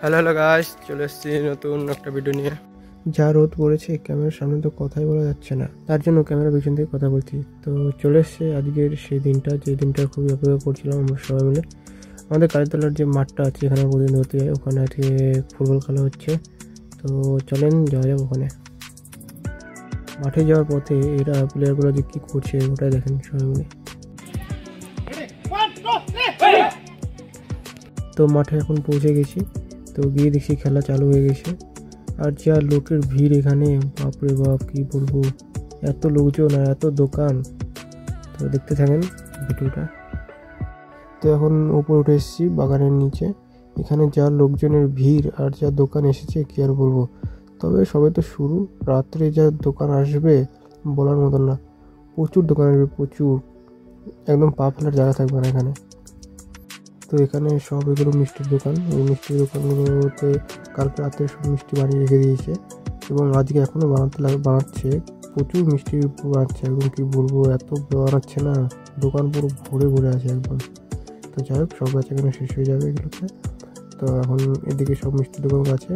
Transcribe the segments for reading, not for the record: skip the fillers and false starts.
Hello hello guys, চলে এসেছি নতুন একটা ভিডিও নিয়ে। যা রোদ পড়েছে ক্যামেরার সামনে তো কথাই বলা যাচ্ছে না, তার জন্য ক্যামেরা পিছন থেকে কথা বলছি। তো চলে এসছে আজকের সেই দিনটা, যে দিনটা খুবই অপেক্ষা করছিলাম আমরা সবাই মিলে। আমাদের কালীতলার যে মাঠটা আছে এখানে প্রতিদিন ধরতে যায়, ওখানে আজকে ফুটবল খেলা হচ্ছে। তো চলেন যাওয়া যাক ওখানে। মাঠে যাওয়ার পথে এরা প্লেয়ারগুলো যে কী করছে ওটাই দেখেন সবাই মিলে। তো মাঠে এখন পৌঁছে গেছি, তো গিয়ে দেখছি খেলা চালু হয়ে গেছে। আর যা লোকের ভিড় এখানে, বাপরে বাপ কী বলবো, এত লোকজন আর এত দোকান। তো দেখতে থাকেন ভিডিওটা। তো এখন উপরে উঠে এসেছি বাগানের নিচে। এখানে যা লোকজনের ভিড় আর যা দোকান এসেছে কী আর বলবো। তবে সবে তো শুরু, রাত্রে যা দোকান আসবে বলার মতন না। প্রচুর দোকান আসবে, প্রচুর, একদম পা ফেলার জায়গা থাকবে না এখানে। তো এখানে সব এগুলো মিষ্টির দোকান। এই মিষ্টির দোকানগুলোতে কালকে রাতে সব মিষ্টি বানিয়ে রেখে দিয়েছে এবং আজকে এখনও বানাচ্ছে। প্রচুর মিষ্টি বানাচ্ছে, একদম কী বলবো, এত বানাচ্ছে না, দোকান পুরো ভরে ভরে আছে একদম। তো যাই হোক, সব গাছ এখানে শেষ হয়ে যাবে এগুলোতে। তো এখন এদিকে সব মিষ্টির দোকান আছে,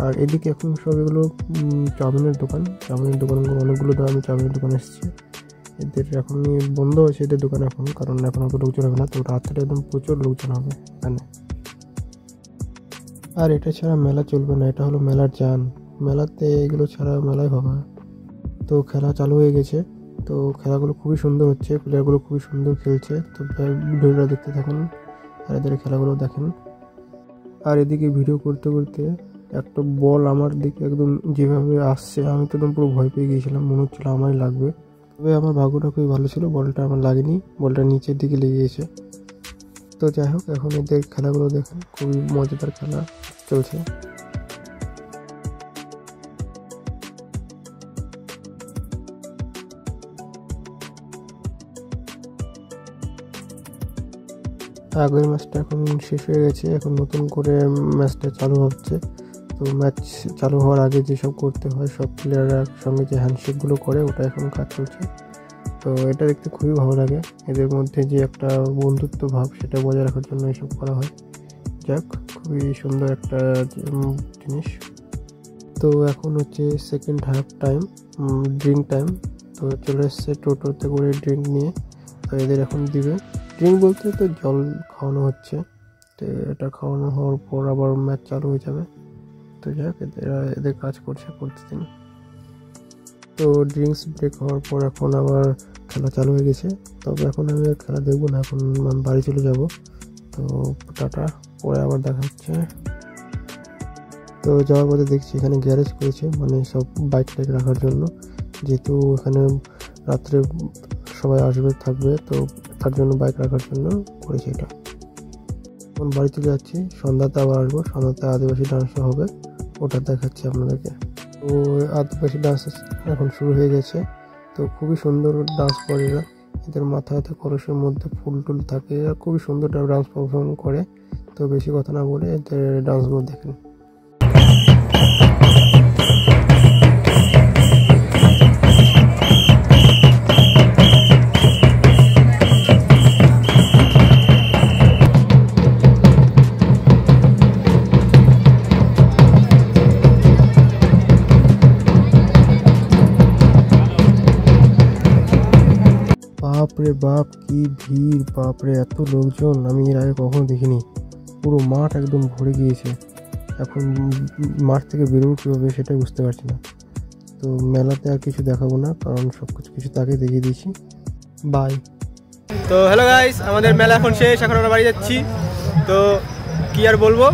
আর এদিকে এখন সব এগুলো চাউমিনের দোকান। চাউমিনের দোকানগুলো অনেকগুলো আমি চাউমিনের দোকান এসেছি। এদের এখন বন্ধ হয়েছে এদের দোকান এখন, কারণ এখন অত লোকজন হবে না। তো রাত্রে একদম প্রচুর লোকজন হবে এখানে। আর এটা ছাড়া মেলা চলবে না, এটা হলো মেলার জান। মেলাতে এগুলো ছাড়া মেলাই হবে না। তো খেলা চালু হয়ে গেছে। তো খেলাগুলো খুবই সুন্দর হচ্ছে, প্লেয়ারগুলো খুবই সুন্দর খেলছে। তো ভিডিওটা দেখতে থাকুন আর এদের খেলাগুলো দেখেন। আর এদিকে ভিডিও করতে করতে একটা বল আমার দিকে একদম যেভাবে আসছে, আমি তো একদম পুরো ভয় পেয়ে গিয়েছিলাম, মনে হচ্ছিলো আমারই লাগবে। তবে আমার ভাগ্যটা খুবই ভালো ছিল, বলটা আমার লাগেনি, বলটা নিচের দিকে লেগে গেছে। তো যাই হোক, এখন এদের খেলাগুলো দেখেন, খুবই মজাদার খেলা চলছে। আগের ম্যাচটা এখন শেষ হয়ে গেছে, এখন নতুন করে ম্যাচটা চালু হচ্ছে। তো ম্যাচ চালু হওয়ার আগে যেসব করতে হয়, সব প্লেয়াররা একসঙ্গে যে হ্যান্ডশেকগুলো করে ওটা এখন কাজ চলছে। তো এটা দেখতে খুবই ভালো লাগে, এদের মধ্যে যে একটা বন্ধুত্ব ভাব সেটা বজায় রাখার জন্য এসব করা হয়। যাক, খুবই সুন্দর একটা জিনিস। তো এখন হচ্ছে second half time, drink time. তো চলে এসছে টোটোতে করে ড্রিঙ্ক নিয়ে। তো এদের এখন দিবে ড্রিঙ্ক বলতে তো জল খাওয়ানো হচ্ছে। তো এটা খাওয়ানো হওয়ার পর আবার ম্যাচ চালু হয়ে যাবে। তো যাক, এদের কাজ করছে প্রতিদিন। তো ড্রিঙ্কস ব্রেক হওয়ার পর এখন আবার খেলা চালু হয়ে গেছে। তবে এখন আমি আর খেলা দেখবো না, এখন আমি বাড়ি চলে যাব। তো টাটা, পরে আবার দেখা হচ্ছে। তো যাওয়ার পথে দেখছি এখানে গ্যারেজ করেছে, মানে সব বাইক টাইক রাখার জন্য, যেহেতু এখানে রাত্রে সবাই আসবে থাকবে, তো তার জন্য বাইক রাখার জন্য করেছে এটা। এখন বাড়ি চলে যাচ্ছি, সন্ধ্যাতে আবার আসবো। সন্ধ্যাতে আদিবাসী ডান্স হবে, ওটা দেখাচ্ছি আপনাদেরকে। তো আদিবাসী ডান্স এখন শুরু হয়ে গেছে। তো খুবই সুন্দর ডান্স করে এরা, এদের মাথাতে কলসের মধ্যে ফুল টুল থাকে, এরা খুবই সুন্দর ডান্স পারফর্ম করে। তো বেশি কথা না বলে এদের ডান্সগুলো দেখেন। বাপরে বাপ কি ভিড়, বাপরে এত লোকজন আমি এর আগে কখনো দেখিনি। পুরো মাঠ একদম ভরে গিয়েছে। এখন মাঠ থেকে বেরোবো কীভাবে সেটাই বুঝতে পারছি না। তো মেলাতে আর কিছু দেখাবো না, কারণ সব কিছু তাকে দেখিয়ে দিয়েছি। বাই। তো হ্যালো গাইস, আমাদের মেলা এখন শেষ, এখন আমরা বাড়ি যাচ্ছি। তো কি আর বলবো,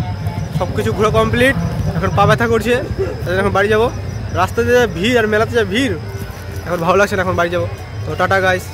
সব কিছু ঘোরা কমপ্লিট, এখন পা ব্যথা করছে, এখন বাড়ি যাবো। রাস্তাতে যা ভিড় আর মেলাতে যা ভিড়, এখন ভালো লাগছে না, এখন বাড়ি যাবো। তো টাটা গাইস।